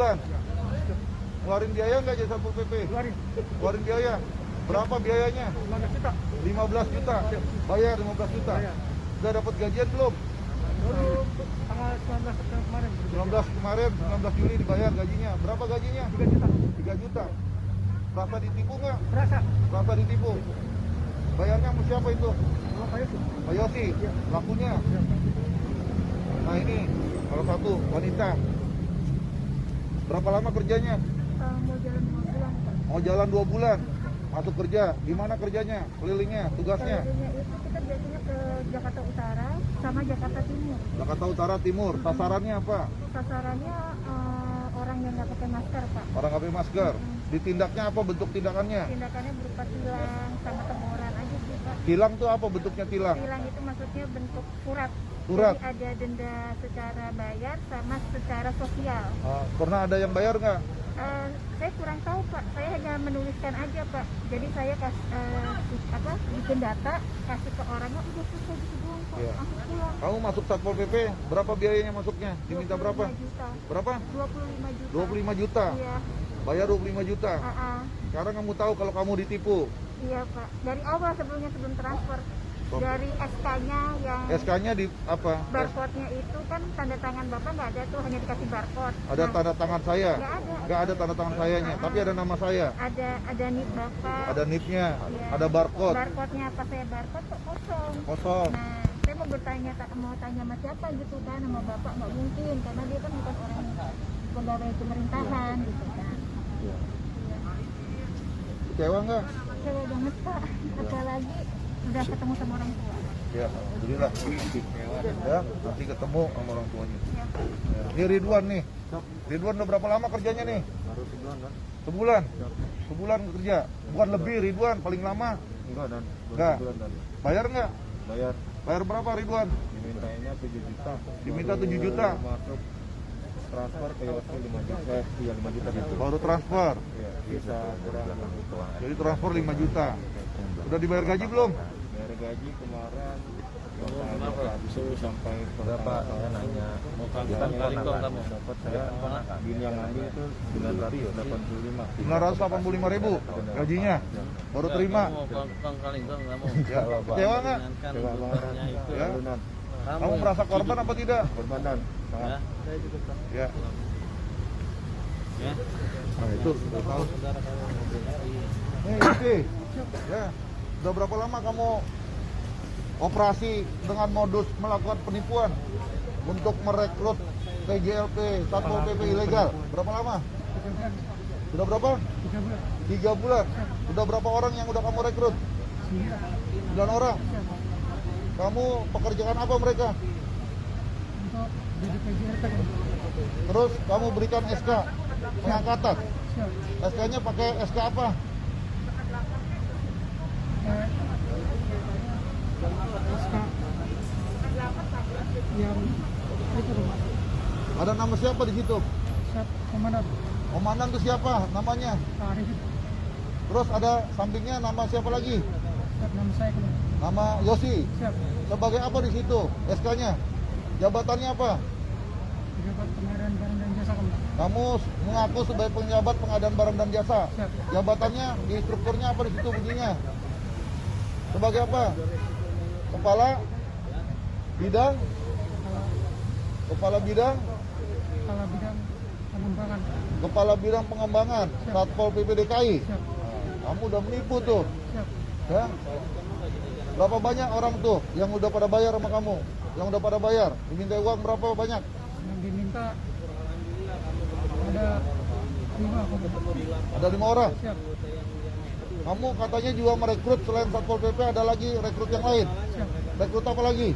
bulan. Ngeluarin biaya nggak jadi Satpol PP? Ngeluarin biaya. Berapa biayanya? 15 juta. 15 juta. Bayar 15 juta. Udah dapat gajian belum? Baru tanggal 19 September kemarin. 19 kemarin, 19 Juli dibayar gajinya. Berapa gajinya? 3 juta. 3 juta. Rasa ditipu nggak? Berasa. Rasa ditipu. Bayarnya sama siapa itu? Pak Yosi. Pak Yosi, pelakunya. Nah ini, salah satu wanita. Berapa lama kerjanya? Mau jalan 2 bulan, Pak. Mau jalan 2 bulan. Masuk kerja. Di mana kerjanya? Kelilingnya, tugasnya? Kerjanya itu kita biasanya ke Jakarta Utara sama Jakarta Timur. Jakarta Utara, Timur. Sasarannya apa? Sasarannya orang yang nggak pakai masker, Pak. Orang nggak pakai masker. Ditindaknya apa bentuk tindakannya? Tindakannya berupa tilang sama teguran aja sih, Pak. Tilang tuh apa bentuknya tilang? Tilang itu maksudnya bentuk surat. Surat. Jadi ada denda secara bayar sama secara sosial. Pernah ada yang bayar nggak? Saya kurang tahu, Pak. Saya hanya menuliskan aja, Pak. Jadi saya bikin data, kasih ke orangnya, udah selesai gitu doang, Pak. Iya. Langsung pulang. Kamu masuk Satpol PP, berapa biayanya masuknya? Diminta berapa? 25 juta. Berapa? 25 juta. 25 juta. Iya. Bayar 25 juta. Sekarang kamu tahu kalau kamu ditipu. Iya, Pak. Dari awal sebelum transfer. Oh. Dari SK-nya yang SK-nya di apa? barcode-nya itu kan tanda tangan Bapak nggak ada tuh, hanya dikasih barcode. Ada tanda tangan saya? Nggak ada. Nggak ada tanda tangan sayanya, tapi ada nama saya. Ada NIP Bapak. Ada NIP-nya, Iya. ada barcode. Barcode-nya apa saya barcode kok kosong. Kosong. Nah, saya mau bertanya, mau tanya sama siapa gitu kan, sama Bapak nggak mungkin karena dia kan bukan orang pegawai pemerintahan gitu kan. Iya. Kecewa nggak? Kecewa banget, Pak. Apalagi udah ketemu sama orang tua. Ya, alhamdulillah. Ya, nanti ketemu sama orang tuanya. Ya. Ya. Ini Ridwan nih. Ridwan udah berapa lama kerjanya nih? Baru sebulan kan? Sebulan. Sebulan kerja. Bukan lebih Ridwan, paling lama. Enggak dan baru Enggak. sebulan dan Bayar nggak? bayar. Bayar berapa Ridwan? Dimintanya 7 juta. Diminta Baru 7 juta. Masuk transfer ke Yosi 5 juta. Iya 5 juta gitu. Baru transfer. Iya, bisa kurang gitu. Jadi transfer 5 juta. Udah dibayar gaji belum? Bayar gaji kemarin sampai Berapa? Saya nanya. mau dapat saya gini yang ngambil itu 985. 985.000 gajinya. Baru terima. Ya, kecewa nggak? Coba banget. Ya. Lunan. Kamu merasa korban apa tidak? Korban dan sangat. Ya. Nah itu udah tahu. Oke. Ya. Udah berapa lama kamu operasi dengan modus melakukan penipuan untuk merekrut PJLP, Satpol PP ilegal? Berapa lama? Sudah berapa? 3 bulan. 3 bulan. Udah berapa orang yang udah kamu rekrut? 9 orang. Kamu pekerjaan apa mereka? Untuk jadi PJLP. Terus kamu berikan SK pengangkatan. SK-nya pakai SK apa? SK yang itu rumah. Ada nama siapa di situ? Komandan Komandan itu siapa namanya? Pak Arif. Terus ada sampingnya nama siapa lagi? Nama saya kan. Nama Yosi. Siap. Sebagai apa di situ? SK-nya? Jabatannya apa? Pejabat pengadaan barang dan jasa kan. Kamu mengaku sebagai penjabat pengadaan barang dan jasa. Siap. Jabatannya di strukturnya apa di situ bunyinya? Sebagai apa? Kepala bidang? Kepala bidang? Kepala bidang pengembangan. Kepala bidang pengembangan Satpol PP DKI. Siap. Kamu udah menipu tuh. Siap. Ya? Berapa banyak orang tuh yang udah pada bayar sama kamu? Yang udah pada bayar? Diminta uang berapa banyak? Yang diminta ada 5. Ada 5 orang. Siap. Kamu katanya juga merekrut selain Satpol PP ada lagi rekrut yang lain. Siap. Rekrut apa lagi?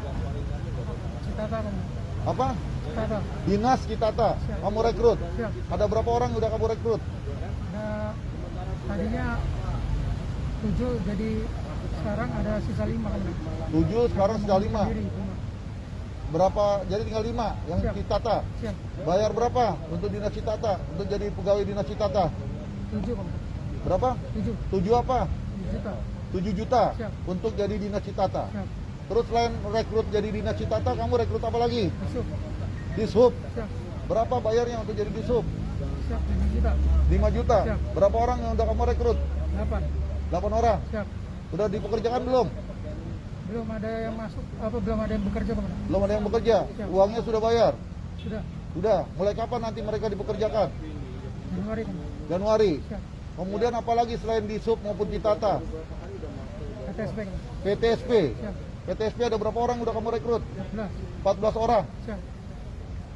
Citata kan. Apa? Citata. Dinas Kitata. Kamu rekrut. Siap. Ada berapa orang yang udah kamu rekrut? Ada tadinya 7 jadi sekarang ada sisa 5 kan. 7, sekarang sudah 5. Sendiri, 5. Berapa? Jadi tinggal 5 yang Siap. Kitata. Siap. Bayar berapa untuk Dinas Kitata? Untuk jadi pegawai Dinas Kitata? 7 kan. Berapa? 7 7 apa? juta. 7 juta Siap. untuk jadi Dinas Citata. Siap. Terus selain rekrut jadi Dinas Citata, kamu rekrut apa lagi? Masuk. Dishub. Siap. Berapa bayarnya untuk jadi Dishub? Siap, 5 juta. 5 juta. Siap. Berapa orang yang udah kamu rekrut? 8. 8 orang. Siap. Udah dipekerjakan belum? Belum ada yang masuk, belum ada yang bekerja kemana? Belum ada yang bekerja. Siap. Uangnya sudah bayar. Sudah. Sudah. Mulai kapan nanti mereka dipekerjakan? Januari kan? Januari. Siap. Kemudian apalagi selain di Sub maupun di Tata? PTSP kan? PTSP. Siap. PTSP ada berapa orang udah kamu rekrut? 14. 14 orang. Siap.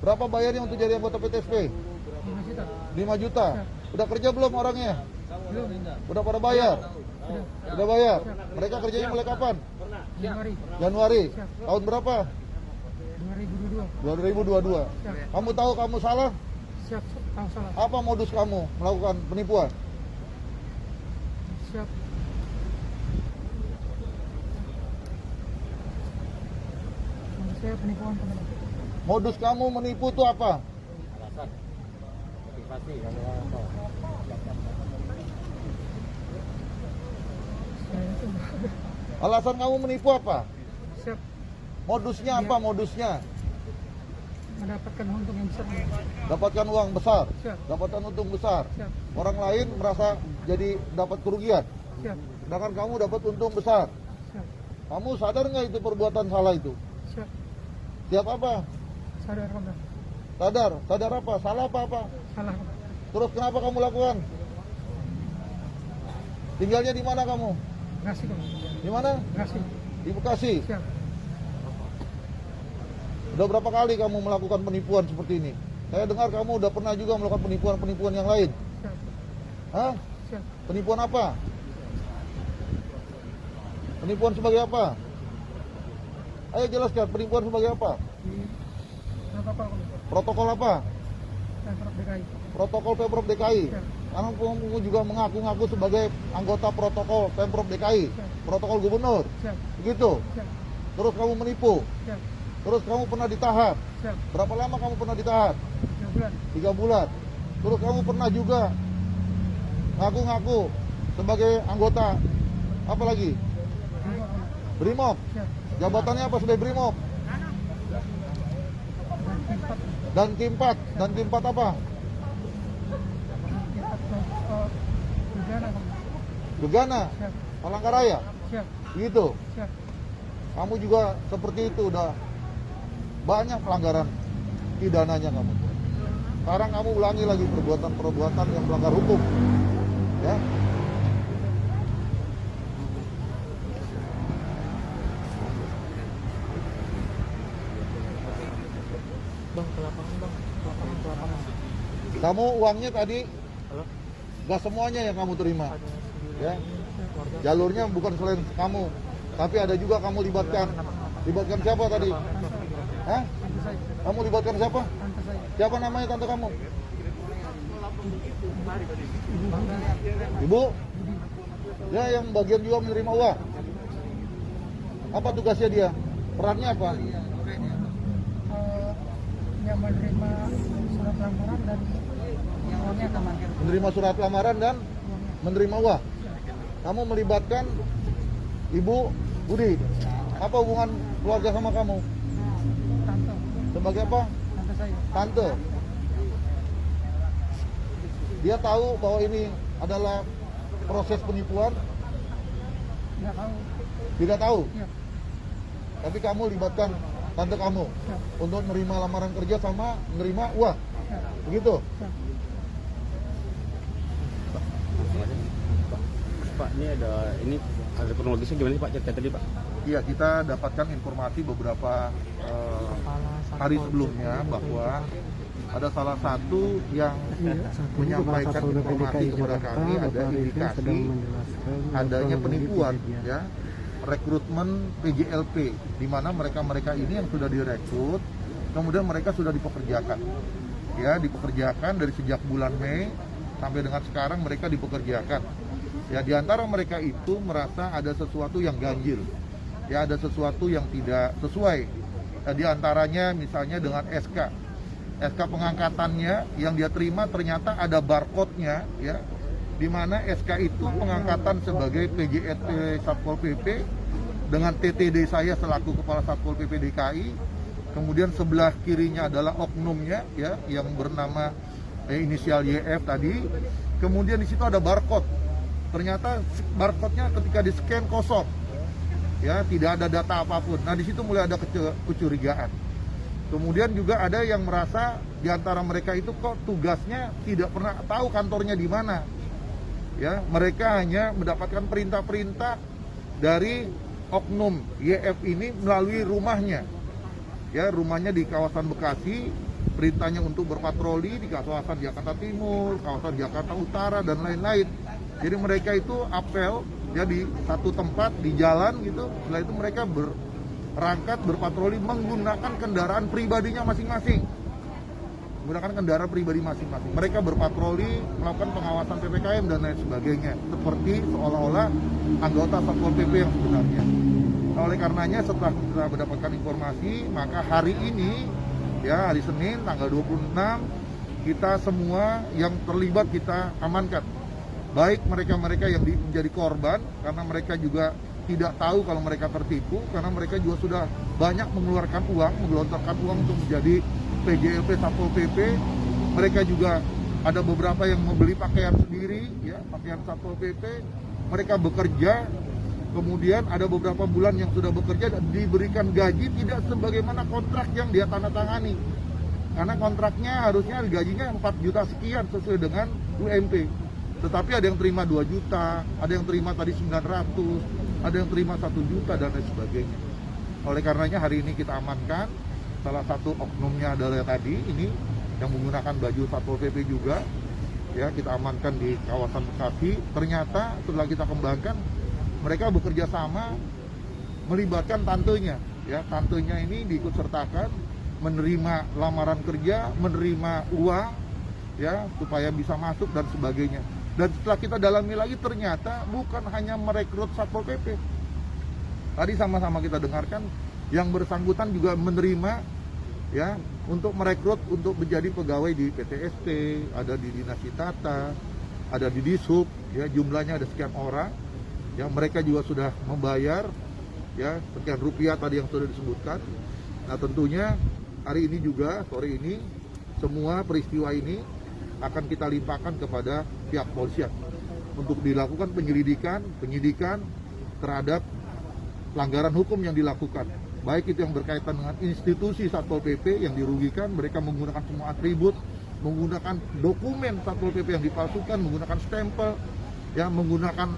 Berapa bayarnya untuk jadi anggota PTSP? 5 juta. 5 juta. Udah kerja belum orangnya? Belum. Udah pada bayar? Sudah. Udah bayar. Mereka kerjanya mulai kapan? Januari. Januari. Siap. Tahun berapa? 2022. 2022. Siap. Kamu tahu kamu salah? Siap. Tahu salah. Apa modus kamu melakukan penipuan? Siap. Menurut saya penipuan teman. Modus kamu menipu itu apa? Saya itu Alasan kamu menipu apa? siap Modusnya apa modusnya? mendapatkan untung yang besar. Dapatkan uang besar, Siap. dapatkan untung besar. Siap. Orang lain merasa jadi dapat kerugian, Siap. sedangkan kamu dapat untung besar. Siap. Kamu sadar nggak itu perbuatan salah itu? Siap. Siap apa? Sadar kamu. Sadar, sadar apa? Salah apa? Salah kamu. Terus kenapa kamu lakukan? Tinggalnya di mana kamu? Ngasih kamu. Di mana? Ngasih. Di Bekasi. Siap. Udah berapa kali kamu melakukan penipuan seperti ini? Saya dengar kamu udah pernah juga melakukan penipuan-penipuan yang lain. Siap. Hah? Siap. Penipuan apa? Penipuan sebagai apa? Ayo jelaskan, penipuan sebagai apa? Di protokol kamu. Protokol apa? Pemprov DKI. Protokol Pemprov DKI. Siap. Karena kamu juga mengaku-ngaku sebagai anggota protokol Pemprov DKI. Siap. Protokol gubernur. Siap. Begitu. Siap. Terus kamu menipu. Siap. Terus kamu pernah ditahan. Siap. Berapa lama kamu pernah ditahan? 3 bulan. 3 bulan. Terus kamu pernah juga ngaku-ngaku sebagai anggota apa lagi? Brimob kamu. Brimob. Siap. Jabatannya apa sebagai Brimob? Dan Kimpat. Dan Kimpat apa? Kimpat Gegana kamu. Gegana, Siap. Palangkaraya. Siap. Begitu. Siap. Kamu juga seperti itu, udah banyak pelanggaran pidananya kamu. Sekarang kamu ulangi lagi perbuatan-perbuatan yang melanggar hukum. Ya. Bang, ke lapangan bang. Ke lapangan. Kamu uangnya tadi Halo? gak semuanya yang kamu terima. Ada 9 Ya. keluarga. Jalurnya bukan selain kamu, tapi ada juga kamu libatkan. Libatkan siapa tadi? Hah? Tante saya. Kamu libatkan siapa? Tante saya. Siapa namanya tante kamu? Ibu Budi. Ibu? Ya, yang bagian juga menerima uang. Apa tugasnya dia? Perannya apa? Yang menerima surat lamaran dan uangnya aman. Menerima surat lamaran dan menerima uang. Kamu melibatkan Ibu Budi. Apa hubungan keluarga sama kamu? Tante. Sebagai apa? Tante saya. Tante. Dia tahu bahwa ini adalah proses penipuan? Nggak tahu. Tidak tahu. Iya. Tapi kamu libatkan tante kamu Siap. untuk menerima lamaran kerja sama menerima uang. Siap. Begitu? Siap. Pak, ini ada kronologisnya gimana sih Pak cerita tadi Pak? Iya, kita dapatkan informasi beberapa hari sebelumnya bahwa ada salah satu yang menyampaikan informasi kepada kami ada indikasi adanya penipuan, ya, rekrutmen PJLP, di mana mereka ini yang sudah direkrut, kemudian mereka sudah dipekerjakan, ya, dipekerjakan dari sejak bulan Mei sampai dengan sekarang mereka dipekerjakan. Ya, di antara mereka itu merasa ada sesuatu yang ganjil, ya, ada sesuatu yang tidak sesuai. Ya, di antaranya misalnya dengan SK pengangkatannya yang dia terima ternyata ada barcode-nya, ya, di mana SK itu pengangkatan sebagai PJLP Satpol PP dengan TTD saya selaku Kepala Satpol PP DKI. Kemudian sebelah kirinya adalah oknumnya, ya, yang bernama inisial YF tadi. Kemudian di situ ada barcode. Ternyata barcode-nya ketika di-scan kosong. Ya, tidak ada data apapun. Nah, di situ mulai ada kecurigaan. Kemudian juga ada yang merasa di antara mereka itu kok tugasnya tidak pernah tahu kantornya di mana. Ya, mereka hanya mendapatkan perintah-perintah dari oknum YF ini melalui rumahnya. Ya, rumahnya di kawasan Bekasi, perintahnya untuk berpatroli di kawasan Jakarta Timur, kawasan Jakarta Utara dan lain-lain. Jadi mereka itu apel ya di satu tempat di jalan gitu. Setelah itu mereka berangkat berpatroli menggunakan kendaraan pribadinya masing-masing. Menggunakan kendaraan pribadi masing-masing. Mereka berpatroli, melakukan pengawasan PPKM dan lain sebagainya. Seperti seolah-olah anggota Satpol PP yang sebenarnya. Nah, oleh karenanya setelah kita mendapatkan informasi, maka hari ini, ya hari Senin tanggal 26, kita semua yang terlibat kita amankan. Baik mereka-mereka yang menjadi korban, karena mereka juga tidak tahu kalau mereka tertipu, karena mereka juga sudah banyak mengeluarkan uang, menggelontorkan uang untuk menjadi PJLP Satpol PP. Mereka juga ada beberapa yang membeli pakaian sendiri, ya pakaian Satpol PP. Mereka bekerja, kemudian ada beberapa bulan yang sudah bekerja dan diberikan gaji tidak sebagaimana kontrak yang dia tanda tangani. Karena kontraknya harusnya gajinya 4 juta sekian sesuai dengan UMP. Tetapi ada yang terima 2 juta, ada yang terima tadi 900, ada yang terima 1 juta dan lain sebagainya. Oleh karenanya hari ini kita amankan. Salah satu oknumnya adalah tadi ini yang menggunakan baju Satpol PP juga, ya kita amankan di kawasan Bekasi. Ternyata setelah kita kembangkan, mereka bekerja sama melibatkan tantenya, ya tantenya ini diikutsertakan menerima lamaran kerja, menerima uang, ya supaya bisa masuk dan sebagainya. Dan setelah kita dalami lagi ternyata bukan hanya merekrut Satpol PP. Tadi sama-sama kita dengarkan yang bersangkutan juga menerima ya untuk merekrut untuk menjadi pegawai di PTSP, ada di Dinas Tata, ada di Dishub, ya jumlahnya ada sekian orang. Ya mereka juga sudah membayar ya sekian rupiah tadi yang sudah disebutkan. Nah, tentunya hari ini juga sore ini semua peristiwa ini akan kita limpahkan kepada pihak polisian untuk dilakukan penyidikan terhadap pelanggaran hukum yang dilakukan. Baik itu yang berkaitan dengan institusi Satpol PP yang dirugikan, mereka menggunakan semua atribut, menggunakan dokumen Satpol PP yang dipalsukan, menggunakan stempel, ya menggunakan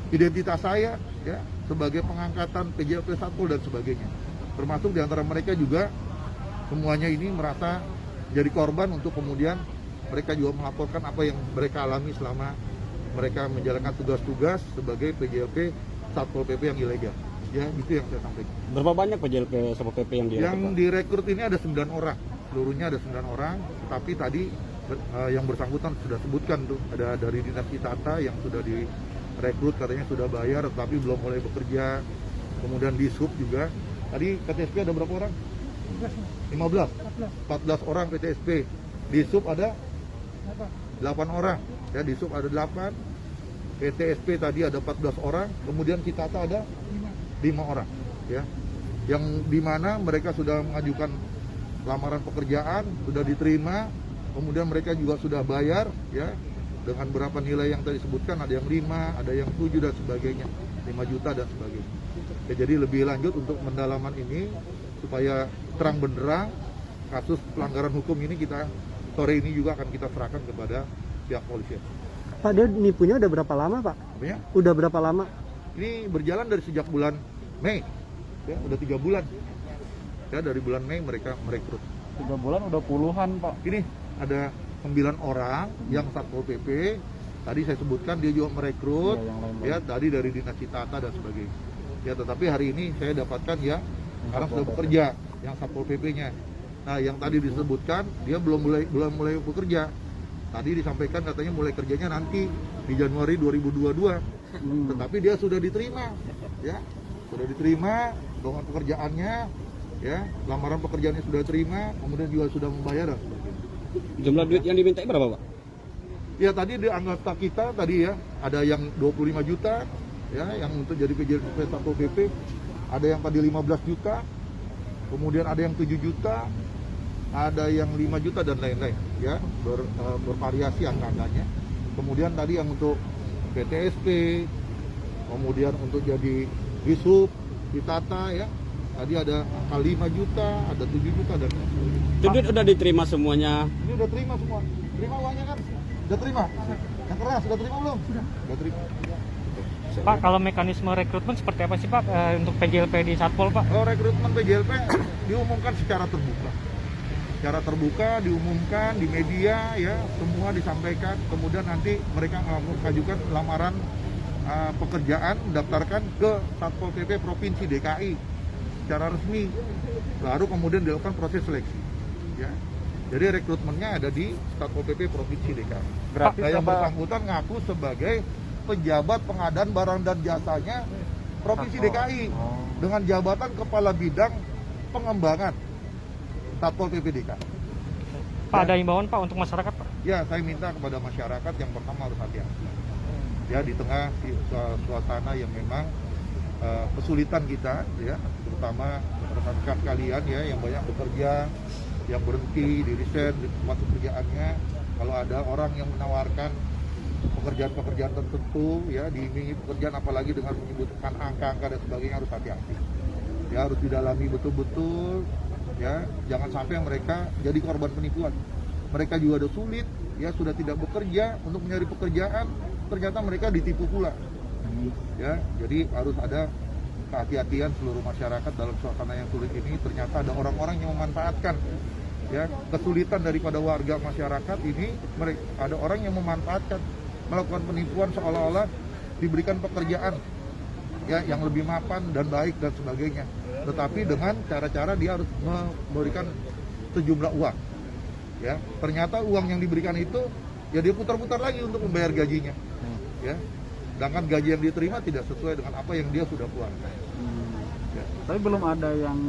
identitas saya ya sebagai pengangkatan PJLP Satpol dan sebagainya. Termasuk diantara mereka juga semuanya ini merasa jadi korban untuk kemudian mereka juga melaporkan apa yang mereka alami selama mereka menjalankan tugas-tugas sebagai PJLP Satpol PP yang ilegal. Ya, itu yang saya sampaikan. Berapa banyak PJLP Satpol PP yang direkrut? Yang direkrut ini ada 9 orang. Seluruhnya ada 9 orang, tapi tadi yang bersangkutan sudah sebutkan tuh, ada dari Dinas Tata yang sudah direkrut katanya sudah bayar tapi belum mulai bekerja. Kemudian di Sub juga. Tadi PTSP ada berapa orang? 15. 14 orang PTSP. Di Sub ada 8 orang. Ya, di Sub ada 8. PTSP tadi ada 14 orang, kemudian Tata ada 5 orang, ya. Yang dimana mereka sudah mengajukan lamaran pekerjaan, sudah diterima, kemudian mereka juga sudah bayar, ya, dengan berapa nilai yang tadi disebutkan, ada yang 5, ada yang 7 dan sebagainya, 5 juta dan sebagainya. Ya, jadi lebih lanjut untuk pendalaman ini supaya terang benderang kasus pelanggaran hukum ini kita sore ini juga akan kita serahkan kepada pihak polisi. Pak, dia nipunya udah berapa lama, Pak? Ya? Udah berapa lama? Ini berjalan dari sejak bulan Mei, ya udah 3 bulan. Ya dari bulan Mei mereka merekrut. 3 bulan udah puluhan Pak. Ini ada 9 orang yang Satpol PP. Tadi saya sebutkan dia juga merekrut, ya tadi dari Dinas Tata dan sebagainya. Ya tetapi hari ini saya dapatkan ya sekarang sudah bekerja yang Satpol PP-nya. Nah yang tadi disebutkan dia belum mulai bekerja. Tadi disampaikan katanya mulai kerjanya nanti di Januari 2022. Tetapi dia sudah diterima, ya sudah diterima dengan pekerjaannya, ya lamaran pekerjaannya sudah diterima, kemudian juga sudah membayar dan sebagainya. Jumlah duit yang diminta berapa, Pak? Ya tadi di anggota kita tadi ya ada yang 25 juta, ya yang untuk jadi PJLP Satpol PP, ada yang tadi 15 juta, kemudian ada yang 7 juta, ada yang 5 juta dan lain-lain, ya, bervariasi angka-angkanya. Kemudian tadi yang untuk PTSP, kemudian untuk jadi Disub, ditata, ya, tadi ada angka 5 juta, ada 7 juta dan lain-lain. Itu duit udah diterima semuanya. Ini udah terima semua, terima uangnya kan? Udah terima? Yang keras, udah terima belum? Udah terima. Pak, kalau mekanisme rekrutmen seperti apa sih Pak untuk PJLP di Satpol Pak? Kalau rekrutmen PJLP diumumkan secara terbuka. Secara terbuka diumumkan di media, ya, semua disampaikan. Kemudian nanti mereka mengajukan lamaran pekerjaan, mendaftarkan ke Satpol PP Provinsi DKI secara resmi. Baru kemudian dilakukan proses seleksi. Ya. Jadi rekrutmennya ada di Satpol PP Provinsi DKI. Gratis Yang apa? bersangkutan ngaku sebagai pejabat pengadaan barang dan jasanya Provinsi DKI dengan jabatan Kepala Bidang Pengembangan Satpol PP DKI. Pak, ada himbauan Pak untuk masyarakat Pak? Ya, saya minta kepada masyarakat yang pertama harus hati-hati. Ya, di tengah suasana yang memang kesulitan kita, ya, terutama rekan-rekan kalian, ya, yang banyak bekerja, yang berhenti di resign di tempat pekerjaannya. Kalau ada orang yang menawarkan pekerjaan-pekerjaan tertentu, ya, diiming-imingi pekerjaan, apalagi dengan menyebutkan angka-angka dan sebagainya, harus hati-hati. Ya, harus didalami betul-betul, ya, jangan sampai mereka jadi korban penipuan. Mereka juga ada sulit, ya, sudah tidak bekerja untuk mencari pekerjaan, ternyata mereka ditipu pula. Ya, jadi harus ada kehati-hatian seluruh masyarakat dalam suasana yang sulit ini. Ternyata ada orang-orang yang memanfaatkan, ya, kesulitan daripada warga masyarakat ini. Mereka ada orang yang memanfaatkan, melakukan penipuan seolah-olah diberikan pekerjaan, ya, yang lebih mapan dan baik dan sebagainya. Tetapi dengan cara-cara dia harus memberikan sejumlah uang, ya. Ternyata uang yang diberikan itu, ya, dia putar-putar lagi untuk membayar gajinya, ya. Sedangkan gaji yang diterima tidak sesuai dengan apa yang dia sudah keluarkan. Ya. Tapi belum ada yang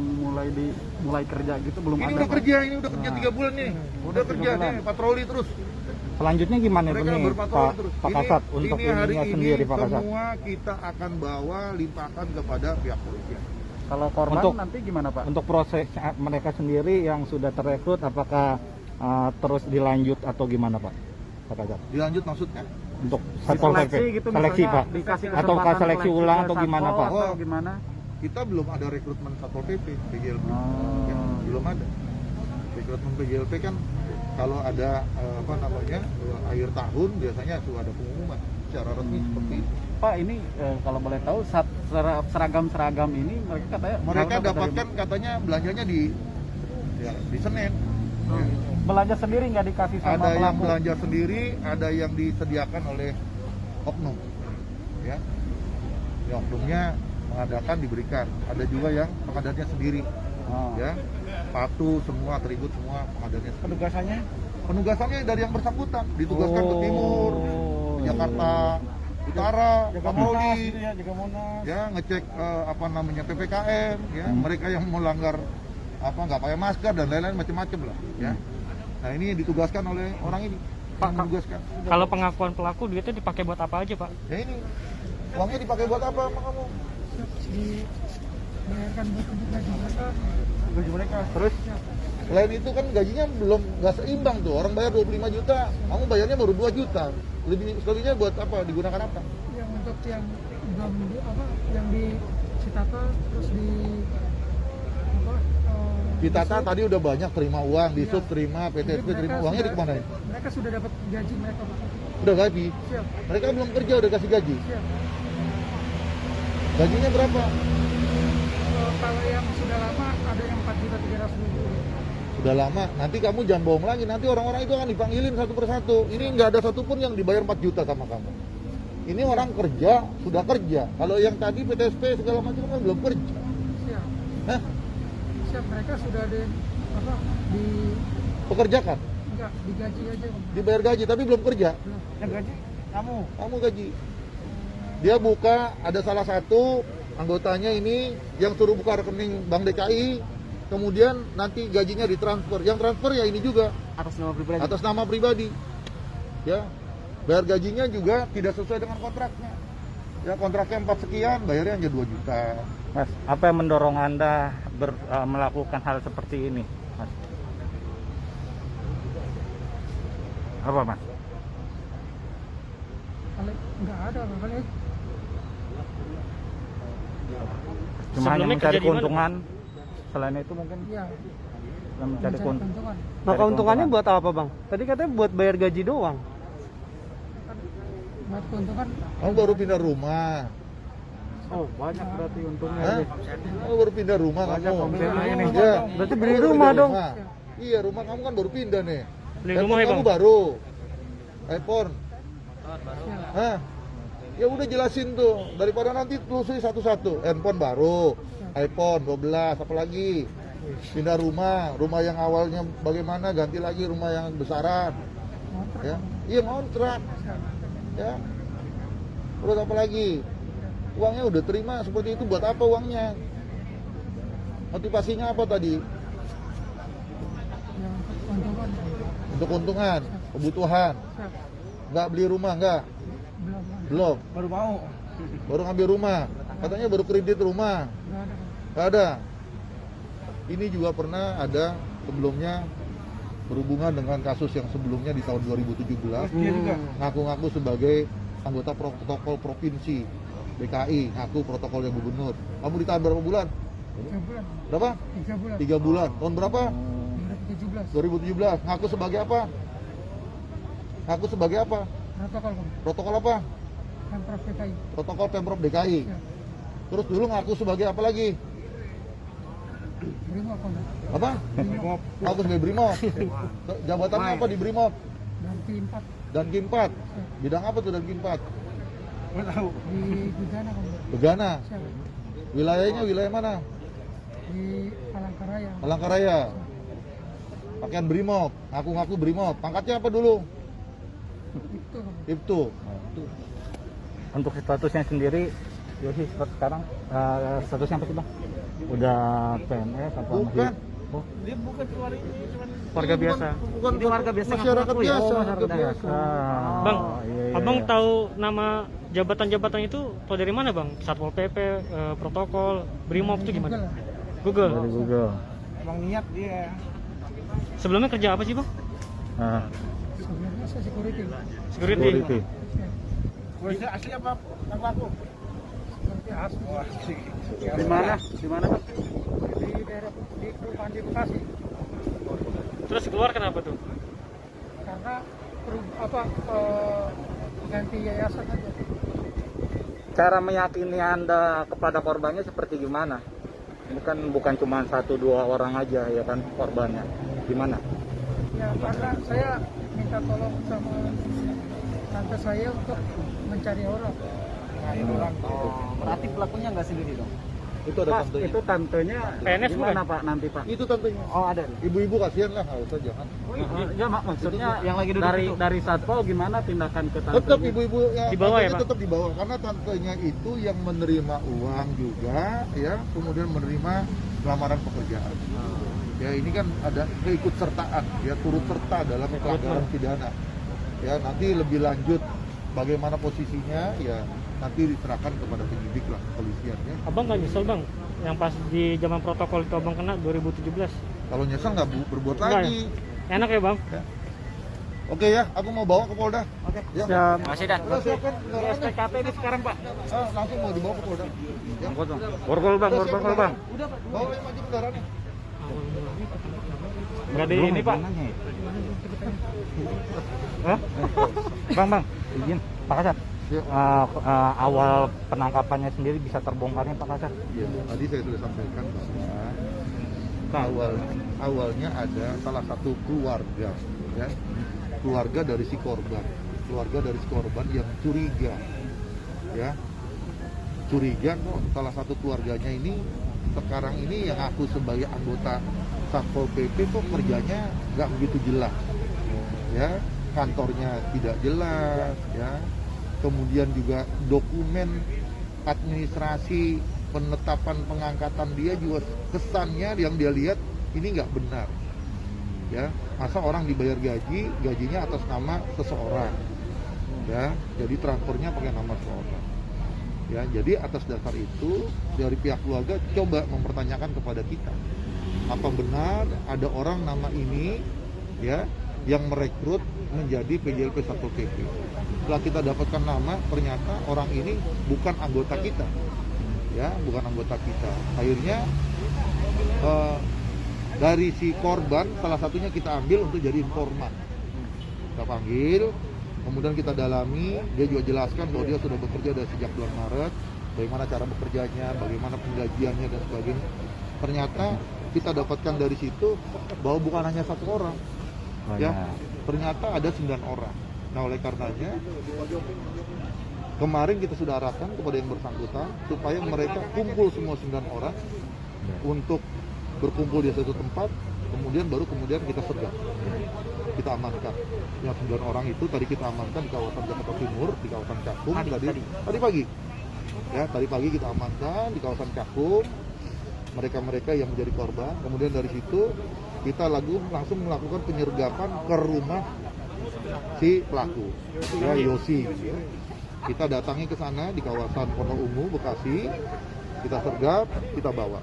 mulai kerja gitu, belum Ini ada. udah Pak. kerja, ini udah kerja 3 bulan nih, udah 3 kerja bulan. nih, patroli terus. Selanjutnya gimana Mereka nih berpatroli terus. Pak Kasat untuk ini hari ininya ini sendiri Pak Kasat? semua kita akan bawa limpahkan kepada pihak polisian. Kalau korban Untuk- nanti gimana Pak? Untuk proses mereka sendiri yang sudah terekrut, apakah terus dilanjut atau gimana Pak? Pak Kasat? Dilanjut maksudnya? Untuk Satpol PP, gitu, seleksi misalnya Pak, dikasih atau kesempatan seleksi seleksi ulang ke atau gimana Satpol Pak? atau gimana? Kita belum ada rekrutmen Satpol PP, PJLP. Oh. Ya, belum ada. Rekrutmen PJLP kan kalau ada akhir tahun biasanya sudah ada pengumuman secara resmi seperti itu. Pak, ini kalau boleh tahu seragam-seragam ini mereka katanya Mereka dapat dari- dapatkan katanya belanjanya di Senen. Ya. belanja sendiri nggak dikasih sama Ada yang pelaku. belanja sendiri, ada yang disediakan oleh oknum, ya. Ya, oknumnya mengadakan diberikan. Ada juga yang pengadanya sendiri, Oh. ya. Sepatu semua, atribut semua pengadanya sendiri. Penugasannya? Penugasannya dari yang bersangkutan, ditugaskan ke timur, ke Jakarta Utara, patroli, jaga Monas. ya, ngecek PPKM, ya, mereka yang melanggar nggak pakai masker dan lain-lain macam-macam lah, ya. Nah, ini ditugaskan oleh orang ini, yang menugaskan. Kalau pengakuan pelaku duitnya dipakai buat apa aja Pak? Ya ini, uangnya dipakai buat apa sama kamu? Bayarkan buat gaji mereka. Gaji mereka. Terus selain itu kan gajinya belum nggak seimbang tuh. Orang bayar 25 juta, kamu bayarnya baru 2 juta. Selebihnya buat apa? Digunakan apa? Yang untuk yang belum yang di Citata terus di Ditata tadi udah banyak terima uang, di sub terima, PTSP terima, uangnya dikemanain? mereka sudah dapat gaji mereka Pak. Udah gaji. Siap, Mereka belum kerja udah kasih gaji. siap. Gajinya berapa? Kalau yang sudah lama ada yang 4.300.000. Sudah lama. Nanti kamu jangan bohong lagi. Nanti orang-orang itu akan dipanggilin satu persatu. Ini nggak ada satupun yang dibayar 4 juta sama kamu. Ini orang kerja, sudah kerja. Kalau yang tadi PTSP segala macam kan belum kerja. Siap. Hah? Siap, mereka sudah ada di Pekerjakan. enggak digaji aja. Dibayar gaji tapi belum kerja. Yang gaji Kamu gaji. Dia buka, ada salah satu anggotanya ini yang suruh buka rekening Bank DKI, kemudian nanti gajinya ditransfer. Yang transfer ya ini juga atas nama pribadi. atas nama pribadi. Ya. Bayar gajinya juga tidak sesuai dengan kontraknya. Ya, kontraknya 4 sekian, bayarnya hanya 2 juta. Mas, apa yang mendorong Anda melakukan hal seperti ini Mas? Apa mas? Kalau nggak ada kali. Cuma hanya Sebelumnya mencari kerja di mana? keuntungan. Selain itu mungkin Iya. mencari keuntungan. keuntungan. Nah, keuntungannya buat apa bang? Tadi katanya buat bayar gaji doang. Buat keuntungan. Kamu baru pindah rumah. Oh banyak berarti untungnya. Hah? Kamu baru pindah rumah Banyak kamu. omsetnya ini. Iya. Berarti Kamu beli baru rumah pindah dong. Iya, rumah kamu kan baru pindah nih. Beli Handphone rumah ya, kamu Bang? baru. iPhone. Hah? Ya udah jelasin tuh, daripada nanti telusuri satu-satu. Handphone baru, iPhone 12, apalagi pindah rumah yang awalnya bagaimana, ganti lagi rumah yang besaran. Ya, iya ngontrak. Ya. Terus apa lagi? Uangnya udah terima seperti itu, buat apa uangnya? Motivasinya apa tadi? Yang keuntungan. Untuk keuntungan, kebutuhan. Nggak beli rumah, nggak? Belum. Belum. Baru mau. Baru ngambil rumah. Katanya baru kredit rumah. Nggak ada. Nggak ada. Ini juga pernah ada sebelumnya berhubungan dengan kasus yang sebelumnya di tahun 2017. Ngaku-ngaku sebagai anggota protokol provinsi DKI, ngaku protokolnya gubernur. Kamu ditahan berapa bulan? 3 bulan. Berapa? 3 bulan. 3 bulan. Tahun berapa? 2017. 2017. Ngaku sebagai apa? Ngaku sebagai apa? Protokol Bang. Protokol apa? Pemprov DKI. Protokol Pemprov DKI. Ya. Terus dulu ngaku sebagai apa lagi? Brimob Bang. Apa? Ngaku sebagai Brimob. Jabatannya apa di Brimob? Dan P4 Dan K4. Bidang apa tuh dan K4? di Gudana Bang. Begana. Siapa? Wilayahnya wilayah mana? Di Palangkaraya. Palangkaraya. Pakaian Brimob, ngaku-ngaku Brimob. Pangkatnya apa dulu? Itu Bang. Ibtu. Untuk statusnya sendiri, Yosi sekarang statusnya apa sih bang? Udah PNS apa Bukan. masih? Oh, Warga biasa. Bukan warga biasa. Masyarakat biasa. masyarakat biasa. Bang, iya, iya, abang iya. tahu nama jabatan-jabatan itu tahu dari mana bang? Satpol PP, protokol, Brimob itu gimana? Google. Dari Google. Sebelumnya kerja apa sih bang? Nah, Sebelumnya saya security. Security. security. Di mana? Di mana bang? Di daerah di perumahan di Bekasi. Terus keluar kenapa tuh? Karena ganti yayasan aja. Cara meyakini Anda kepada korbannya seperti gimana? Bukan cuma 1-2 orang aja ya kan korbannya. Gimana? Ya karena saya minta tolong sama tante saya untuk mencari orang. Berarti pelakunya nggak sendiri dong? Itu ada Pak, tantenya. itu tantenya PNS gimana Pak nanti Pak? Itu tantenya. Oh ada. Ibu-ibu kasihan lah, nggak usah jangan. Ya maksudnya Yang lagi duduk dari itu. dari satpol gimana tindakan ke tantenya? Tetap ibu-ibu ya, Di bawah ya, tantenya Pak? tetap di bawah karena tantenya itu yang menerima uang juga ya, kemudian menerima lamaran pekerjaan. Ya ini kan ada keikutsertaan, ya turut serta dalam pelanggaran pidana. Ya nanti lebih lanjut bagaimana posisinya ya nanti diserahkan kepada penyidik lah kepolisian ya. Abang nggak nyesel bang? Yang pas di zaman protokol itu abang kena 2017. Kalau nyesel nggak berbuat Enggak lagi. Enak ya bang? Oke ya, aku mau bawa ke Polda. Oke. Ya. Siap. Masih dan. Udah siapkan kendaraannya. SPKP ini sekarang Pak. Langsung mau dibawa ke Polda. Ya. Borgol Bang, Udah, siap borgol Bang. Udah, bawa yang maju kendaraannya. Enggak di ini Pak. Hah? Bang, izin Pak Kasat. Ya. Awal penangkapannya sendiri bisa terbongkarnya Pak Kasat. Ya, tadi saya sudah sampaikan bahwa awalnya ada salah satu keluarga, ya, keluarga dari si korban yang curiga, ya, curiga kok salah satu keluarganya ini sekarang ini yang aku sebagai anggota Satpol PP kok kerjanya nggak begitu jelas, ya, kantornya tidak jelas, ya. Kemudian juga dokumen administrasi penetapan pengangkatan dia juga kesannya yang dia lihat ini nggak benar, ya. Masa orang dibayar gajinya atas nama seseorang, ya, jadi transfernya pakai nama seseorang, ya. Jadi atas dasar itu dari pihak keluarga coba mempertanyakan kepada kita apa benar ada orang nama ini, ya, yang merekrut menjadi PJLP Satpol PP. Setelah kita dapatkan nama, ternyata orang ini bukan anggota kita, ya, bukan anggota kita. Akhirnya dari si korban, salah satunya kita ambil untuk jadi informan. Kita panggil, kemudian kita dalami, dia juga jelaskan bahwa dia sudah bekerja dari sejak bulan Maret, bagaimana cara bekerjanya, bagaimana penggajiannya dan sebagainya. Ternyata kita dapatkan dari situ bahwa bukan hanya satu orang, ya, ternyata ada 9 orang. Nah, oleh karenanya kemarin kita sudah arahkan kepada yang bersangkutan supaya mereka kumpul semua 9 orang untuk berkumpul di satu tempat, kemudian kita sergap, kita amankan. Yang 9 orang itu tadi kita amankan di kawasan Jakarta Timur, di kawasan Cakung tadi pagi. Ya, tadi pagi kita amankan di kawasan Cakung mereka yang menjadi korban. Kemudian dari situ kita langsung melakukan penyergapan ke rumah si pelaku, ya, Yosi. Kita datangi ke sana di kawasan Pondok Ungu, Bekasi. Kita sergap, kita bawa.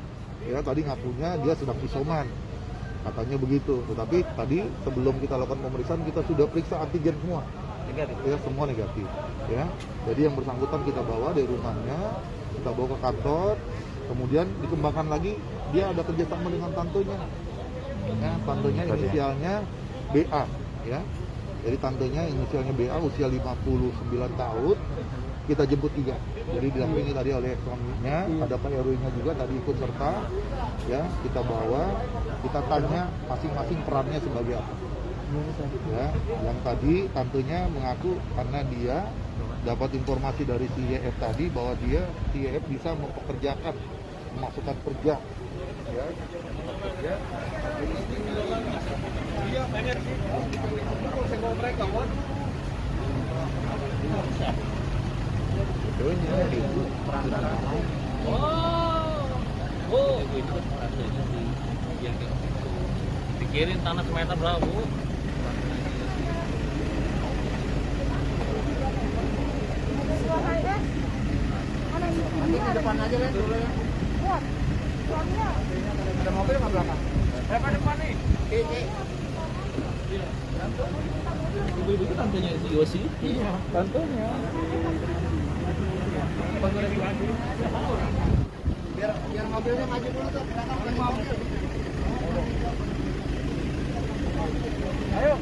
Ya, tadi ngakunya dia sedang isoman, katanya begitu. Tetapi tadi sebelum kita lakukan pemeriksaan kita sudah periksa antigen semua, negatif. Ya, semua negatif. Ya, jadi yang bersangkutan kita bawa dari rumahnya, kita bawa ke kantor, kemudian dikembangkan lagi. Dia ada kerjasama dengan tantonya, ya, tantonya inisialnya BA, ya. Jadi tantonya inisialnya BA, usia 59 tahun. Kita jemput 3, jadi didampingi tadi oleh suaminya, ada Pak RW-nya juga tadi ikut serta, ya, kita bawa, kita tanya masing-masing perannya sebagai apa. Ya, yang tadi tantunya mengaku karena dia dapat informasi dari si YF tadi bahwa si YF bisa mempekerjakan, memasukkan kerja, ya, kerja. Pikirin tanah semeter berapa, Bu? Nanti di depan aja lah dulu ya. Suaminya. Ada mobil nggak belakang? Depan nih. Ibu-ibu itu tantenya si Yosi? Iya, tentunya. Biar mobilnya maju dulu tuh. Ayo.